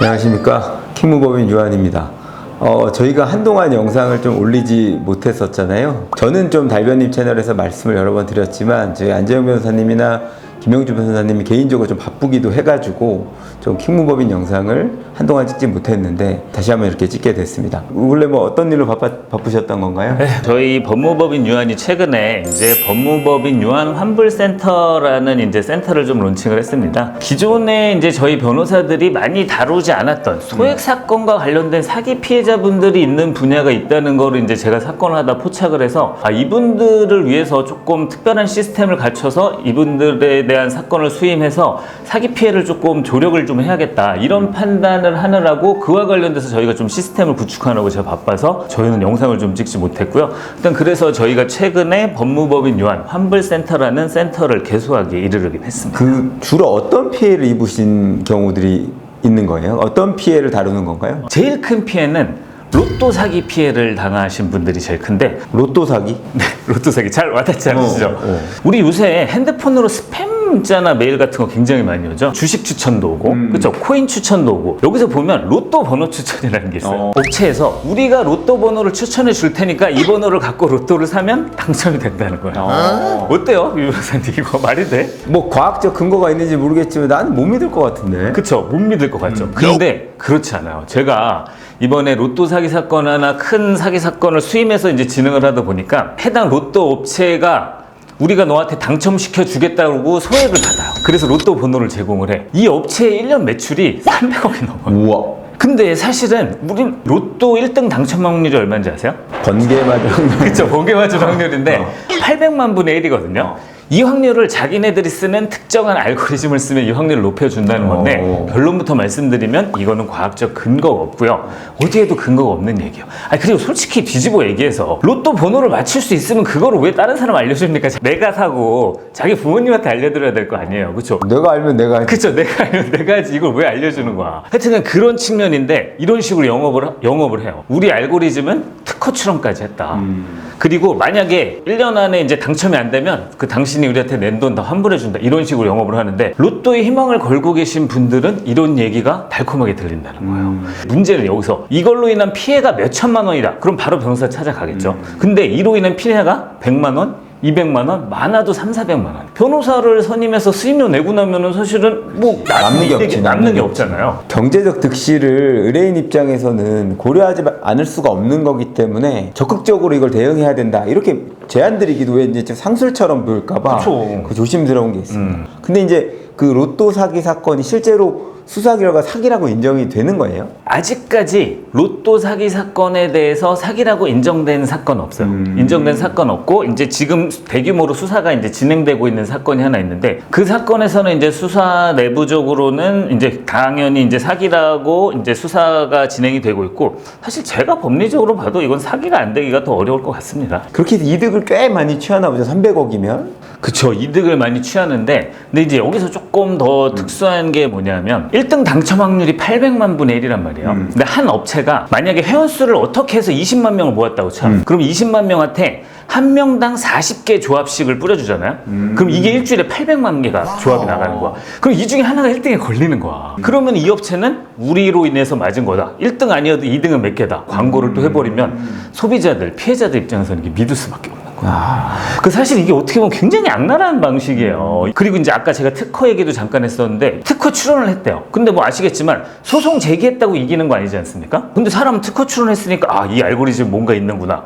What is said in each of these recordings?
안녕하십니까, 킹무법인 유한입니다. 저희가 한동안 영상을 좀 올리지 못했었잖아요. 저는 좀 달변님 채널에서 말씀을 여러 번 드렸지만 저희 안재영 변호사님이나 김영주 변호사님이 개인적으로 좀 바쁘기도 해가지고 좀 킹무법인 영상을 한동안 찍지 못했는데 다시 한번 이렇게 찍게 됐습니다. 원래 뭐 어떤 일로 바쁘셨던 건가요? 네, 저희 법무법인 유한이 최근에 이제 법무법인 유한 환불센터라는 이제 센터를 좀 론칭을 했습니다. 기존에 이제 저희 변호사들이 많이 다루지 않았던 소액 사건과 관련된 사기 피해자분들이 있는 분야가 있다는 거를 이제 제가 사건을 하다 포착을 해서 이분들을 위해서 조금 특별한 시스템을 갖춰서 이분들에 대한 사건을 수임해서 사기 피해를 조금 조력을 좀 해야겠다, 이런 판단을 하느라고 그와 관련돼서 저희가 좀 시스템을 구축하느라고 제가 바빠서 저희는 영상을 좀 찍지 못했고요. 일단 그래서 저희가 최근에 법무법인 유한 환불센터라는 센터를 개소하기에 이르르긴 했습니다. 그 주로 어떤 피해를 입으신 경우들이 있는 거예요? 어떤 피해를 다루는 건가요? 제일 큰 피해는 로또 사기 피해를 당하신 분들이 제일 큰데, 로또 사기? 네, 로또 사기 잘 와닿지 않으시죠? 우리 요새 핸드폰으로 스팸 문자나 메일 같은 거 굉장히 많이 오죠. 주식 추천도 오고, 그렇죠? 코인 추천도 오고. 여기서 보면 로또 번호 추천이라는 게 있어요. 업체에서 우리가 로또 번호를 추천해 줄 테니까 이 번호를 갖고 로또를 사면 당첨이 된다는 거예요. 어때요, 유 변호사님? 이거 말이 돼? 뭐 과학적 근거가 있는지 모르겠지만 나는 못 믿을 것 같은데. 그쵸, 못 믿을 것 같죠. 근데 그렇지 않아요. 제가 이번에 로또 사기 사건 하나, 큰 사기 사건을 수임해서 이제 진행을 하다 보니까 해당 로또 업체가 우리가 너한테 당첨시켜 주겠다고 소액을 받아요. 그래서 로또 번호를 제공을 해. 이 업체의 1년 매출이 300억이 넘어요. 우와. 근데 사실은 우린 로또 1등 당첨 확률이 얼마인지 아세요? 번개 맞은 확률. 그쵸, 번개 맞은 확률인데 800만 분의 1이거든요. 이 확률을 자기네들이 쓰는 특정한 알고리즘을 쓰면 이 확률을 높여준다는 건데, 결론부터 말씀드리면 이거는 과학적 근거가 없고요. 어디에도 근거가 없는 얘기예요. 그리고 솔직히 뒤집어 얘기해서 로또 번호를 맞출 수 있으면 그거를 왜 다른 사람 알려줍니까? 내가 사고 자기 부모님한테 알려드려야 될 거 아니에요. 그쵸? 내가 알면 내가 하지. 그쵸, 내가 알면 내가 하지, 이걸 왜 알려주는 거야. 하여튼 그런 측면인데 이런 식으로 영업을 해요. 우리 알고리즘은 특허 출원까지 했다. 그리고 만약에 1년 안에 이제 당첨이 안 되면 그 당신이 우리한테 낸 돈 다 환불해준다, 이런 식으로 영업을 하는데, 로또에 희망을 걸고 계신 분들은 이런 얘기가 달콤하게 들린다는 거예요. 문제는 여기서 이걸로 인한 피해가 몇 천만 원이다. 그럼 바로 변호사 찾아가겠죠. 근데 이로 인한 피해가 100만 원? 200만 원? 많아도 3, 400만 원. 변호사를 선임해서 수임료 내고 나면은 사실은 뭐 남는 게 없잖아요. 경제적 득실을 의뢰인 입장에서는 고려하지 않을 수가 없는 거기 때문에 적극적으로 이걸 대응해야 된다, 이렇게 제안드리기도 왜 이제 상술처럼 보일까봐 그 조심스러운 게 있습니다. 근데 이제 그 로또 사기 사건이 실제로 수사 결과 사기라고 인정이 되는 거예요? 아직까지 로또 사기 사건에 대해서 사기라고 인정된 사건 없어요. 인정된 사건 없고, 이제 지금 대규모로 수사가 이제 진행되고 있는 사건이 하나 있는데, 그 사건에서는 이제 수사 내부적으로는 이제 당연히 이제 사기라고 이제 수사가 진행이 되고 있고, 사실 제가 법리적으로 봐도 이건 사기가 안 되기가 더 어려울 것 같습니다. 그렇게 이득을 꽤 많이 취하나 보죠. 300억이면? 그쵸, 이득을 많이 취하는데, 근데 이제 여기서 조금 더 특수한 게 뭐냐면 1등 당첨 확률이 800만 분의 1이란 말이에요. 근데 한 업체가 만약에 회원수를 어떻게 해서 20만 명을 모았다고 쳐. 그럼 20만 명한테 한 명당 40개 조합식을 뿌려주잖아요. 그럼 이게 일주일에 800만 개가 조합이 나가는 거야. 그럼 이 중에 하나가 1등에 걸리는 거야. 그러면 이 업체는 우리로 인해서 맞은 거다, 1등 아니어도 2등은 몇 개다, 광고를 또 해버리면 소비자들, 피해자들 입장에서는 이게 믿을 수밖에 없는 거야. 그 사실 이게 어떻게 보면 굉장히 악랄한 방식이에요. 그리고 이제 아까 제가 특허 얘기도 잠깐 했었는데, 특허 출원을 했대요. 근데 뭐 아시겠지만 소송 제기했다고 이기는 거 아니지 않습니까? 근데 사람은 특허 출원했으니까 이 알고리즘 뭔가 있는 구나.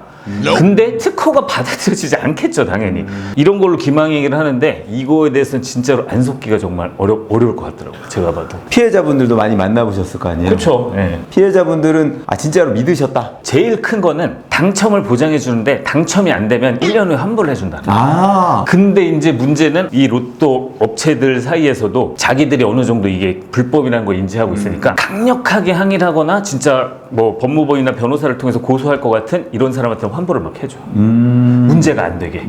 근데 특허가 받아들여지지 않겠죠, 당연히. 이런 걸로 기망 얘기를 하는데, 이거에 대해서는 진짜로 안 속기가 정말 어려울 것 같더라고요, 제가 봐도. 피해자분들도 많이 만나보셨을 거 아니에요? 그렇죠. 네. 피해자분들은 진짜로 믿으셨다? 제일 큰 거는 당첨을 보장해 주는데 당첨이 안 되면 1년 후에 환불을 해준다는 거예요. 근데 이제 문제는 이 로또 업체들 사이에서도 자기들이 어느 정도 이게 불법이라는 걸 인지하고 있으니까 강력하게 항의를 하거나 진짜 뭐 법무법이나 변호사를 통해서 고소할 것 같은 이런 사람한테는 환불을 막 해줘요. 문제가 안 되게.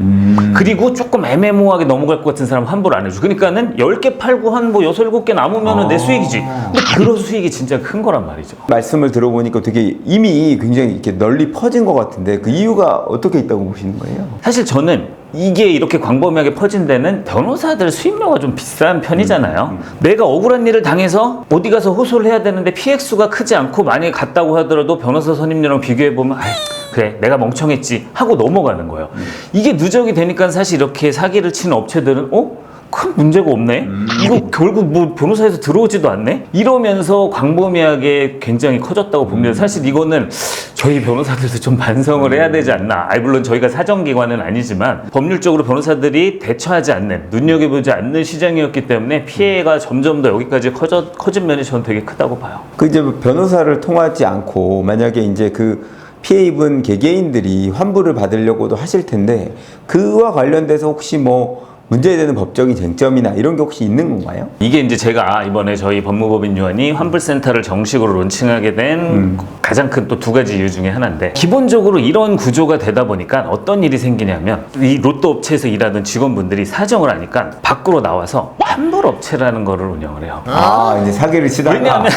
그리고 조금 애매모호하게 넘어갈 것 같은 사람 환불 안 해줘. 그러니까는 10개 팔고 한 뭐 6, 7개 남으면 내 수익이지. 근데 그런 수익이 진짜 큰 거란 말이죠. 말씀을 들어보니까 되게 이미 굉장히 이렇게 널리 퍼진 것 같은데 그 이유가 어떻게 있다고 보시는 거예요? 사실 저는 이게 이렇게 광범위하게 퍼진 데는 변호사들 수임료가 좀 비싼 편이잖아요. 내가 억울한 일을 당해서 어디 가서 호소를 해야 되는데 피해 액수가 크지 않고 만약에 갔다고 하더라도 변호사 선임료랑 비교해보면 아이 그래 내가 멍청했지 하고 넘어가는 거예요. 이게 누적이 되니까 사실 이렇게 사기를 치는 업체들은 큰 문제가 없네? 이거 결국 뭐 변호사에서 들어오지도 않네? 이러면서 광범위하게 굉장히 커졌다고 봅니다. 사실 이거는 저희 변호사들도 좀 반성을 해야 되지 않나. 물론 저희가 사정기관은 아니지만 법률적으로 변호사들이 대처하지 않는, 눈여겨보지 않는 시장이었기 때문에 피해가 점점 더 여기까지 커진 면이 저는 되게 크다고 봐요. 그 이제 변호사를 통하지 않고 만약에 이제 그 피해 입은 개개인들이 환불을 받으려고도 하실 텐데 그와 관련돼서 혹시 뭐 문제되는 법적인 쟁점이나 이런 게 혹시 있는 건가요? 이게 이제 제가 이번에 저희 법무법인 유한이 환불센터를 정식으로 론칭하게 된 가장 큰 또 두 가지 이유 중에 하나인데, 기본적으로 이런 구조가 되다 보니까 어떤 일이 생기냐면 이 로또 업체에서 일하던 직원분들이 사정을 하니까 밖으로 나와서 환불업체라는 거를 운영을 해요. 이제 사기를 치다가 왜냐하면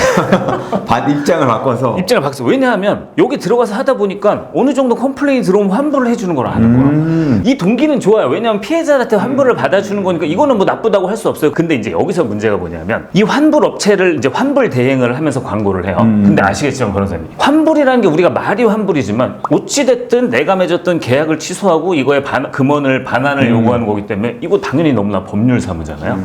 입장을 바꿔서 입장을 바꿔서, 왜냐하면 여기 들어가서 하다 보니까 어느 정도 컴플레인이 들어오면 환불을 해주는 걸 하는 거예요. 이 동기는 좋아요. 왜냐하면 피해자한테 환불을 받아주는 거니까 이거는 뭐 나쁘다고 할 수 없어요. 근데 이제 여기서 문제가 뭐냐면 이 환불 업체를 이제 환불 대행을 하면서 광고를 해요. 근데 아시겠지만 변호사님, 환불이라는 게 우리가 말이 환불이지만 어찌됐든 내가 맺었던 계약을 취소하고 이거에 금원을 반환을 요구하는 거기 때문에 이거 당연히 너무나 법률 사무잖아요.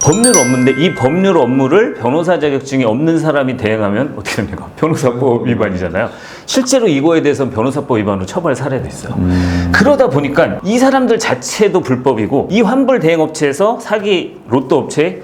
법률 업무인데 이 법률 업무를 변호사 자격증이 없는 사람이 대행하면 어떻게 됩니까? 변호사법 위반이잖아요. 실제로 이거에 대해서는 변호사법 위반으로 처벌 사례도 있어요. 그러다 보니까 이 사람들 자체도 불법이고, 이 환불 대행 업체에서 사기 로또 업체에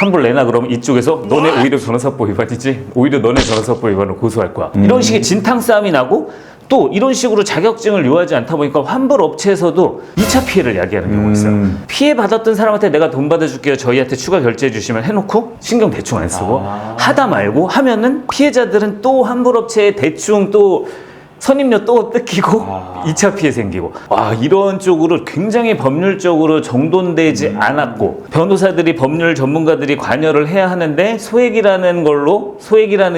환불 내놔 그러면 이쪽에서 너네 오히려 변호사법 위반이지, 오히려 너네 변호사법 위반으로 고소할 거야. 이런 식의 진탕 싸움이 나고, 또 이런 식으로 자격증을 요하지 않다 보니까 환불 업체에서도 2차 피해를 야기하는 경우가 있어요. 피해 받았던 사람한테 내가 돈 받아줄게요, 저희한테 추가 결제해 주시면 해놓고 신경 대충 안 쓰고 하다 말고 하면은 피해자들은 또 환불 업체에 대충 또 선임료 또 뜯기고 2차 피해 생기고, 이런 쪽으로 굉장히 법률적으로 정돈되지 않았고, 변호사들이 법률 전문가들이 관여를 해야 하는데 소액이라는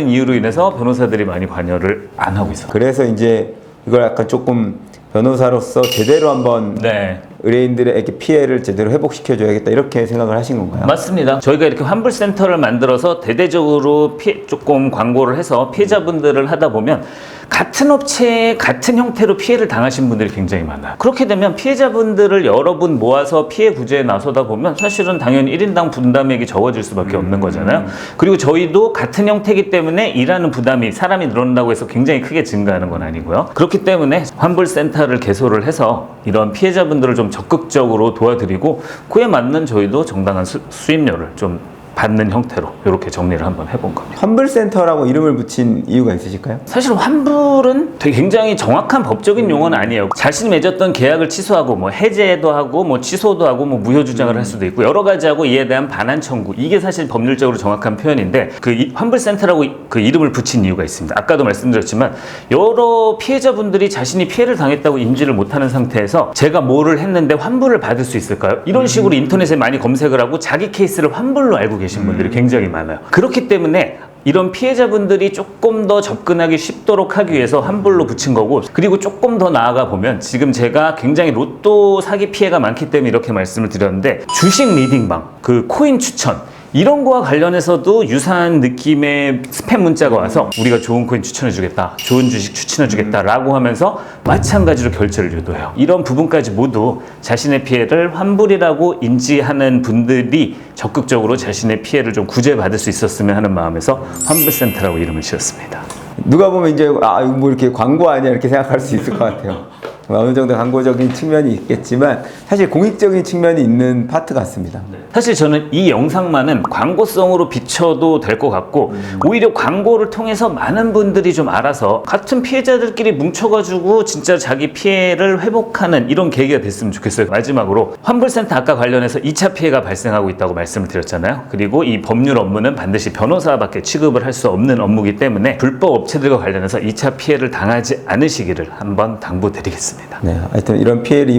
이유로 인해서 변호사들이 많이 관여를 안 하고 있어요. 그래서 이제 이걸 약간 조금 변호사로서 제대로 한번 네. 의뢰인들에게 피해를 제대로 회복시켜줘야겠다 이렇게 생각을 하신 건가요? 맞습니다. 저희가 이렇게 환불센터를 만들어서 대대적으로 조금 광고를 해서 피해자분들을 하다 보면 같은 업체에 같은 형태로 피해를 당하신 분들이 굉장히 많아요. 그렇게 되면 피해자분들을 여러 분 모아서 피해 구제에 나서다 보면 사실은 당연히 1인당 분담액이 적어질 수밖에 없는 거잖아요. 그리고 저희도 같은 형태이기 때문에 일하는 부담이, 사람이 늘어난다고 해서 굉장히 크게 증가하는 건 아니고요. 그렇기 때문에 환불센터를 개소를 해서 이런 피해자분들을 좀 적극적으로 도와드리고, 그에 맞는 저희도 정당한 수임료를 좀 받는 형태로 이렇게 정리를 한번 해본 겁니다. 환불센터라고 이름을 붙인 이유가 있으실까요? 사실 환불은 되게 굉장히 정확한 법적인 용어는 아니에요. 자신이 맺었던 계약을 취소하고 뭐 해제도 하고 뭐 취소도 하고 뭐 무효 주장을 할 수도 있고 여러 가지 하고, 이에 대한 반환 청구, 이게 사실 법률적으로 정확한 표현인데, 그 환불센터라고 그 이름을 붙인 이유가 있습니다. 아까도 말씀드렸지만 여러 피해자분들이 자신이 피해를 당했다고 인지를 못하는 상태에서 제가 뭐를 했는데 환불을 받을 수 있을까요? 이런 식으로 인터넷에 많이 검색을 하고 자기 케이스를 환불로 알고 계신 분들이 굉장히 많아요. 그렇기 때문에 이런 피해자분들이 조금 더 접근하기 쉽도록 하기 위해서 환불로 붙인 거고, 그리고 조금 더 나아가 보면 지금 제가 굉장히 로또 사기 피해가 많기 때문에 이렇게 말씀을 드렸는데, 주식 리딩방, 그 코인 추천, 이런 거와 관련해서도 유사한 느낌의 스팸 문자가 와서 우리가 좋은 코인 추천해주겠다, 좋은 주식 추천해주겠다 라고 하면서 마찬가지로 결제를 유도해요. 이런 부분까지 모두 자신의 피해를 환불이라고 인지하는 분들이 적극적으로 자신의 피해를 좀 구제받을 수 있었으면 하는 마음에서 환불센터라고 이름을 지었습니다. 누가 보면 이제 이거 뭐 이렇게 광고 아니야 이렇게 생각할 수 있을 것 같아요. 어느 정도 광고적인 측면이 있겠지만 사실 공익적인 측면이 있는 파트 같습니다. 사실 저는 이 영상만은 광고성으로 비춰도 될 것 같고 오히려 광고를 통해서 많은 분들이 좀 알아서 같은 피해자들끼리 뭉쳐가지고 진짜 자기 피해를 회복하는 이런 계기가 됐으면 좋겠어요. 마지막으로 환불센터 아까 관련해서 2차 피해가 발생하고 있다고 말씀을 드렸잖아요. 그리고 이 법률 업무는 반드시 변호사밖에 취급을 할 수 없는 업무이기 때문에 불법 업체들과 관련해서 2차 피해를 당하지 않으시기를 한번 당부드리겠습니다. 네, 하여튼 이런 피해를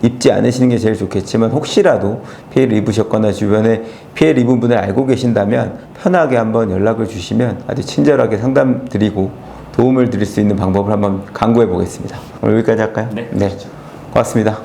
입지 않으시는 게 제일 좋겠지만 혹시라도 피해를 입으셨거나 주변에 피해를 입은 분을 알고 계신다면 편하게 한번 연락을 주시면 아주 친절하게 상담 드리고 도움을 드릴 수 있는 방법을 한번 강구해 보겠습니다. 오늘 여기까지 할까요? 네. 고맙습니다.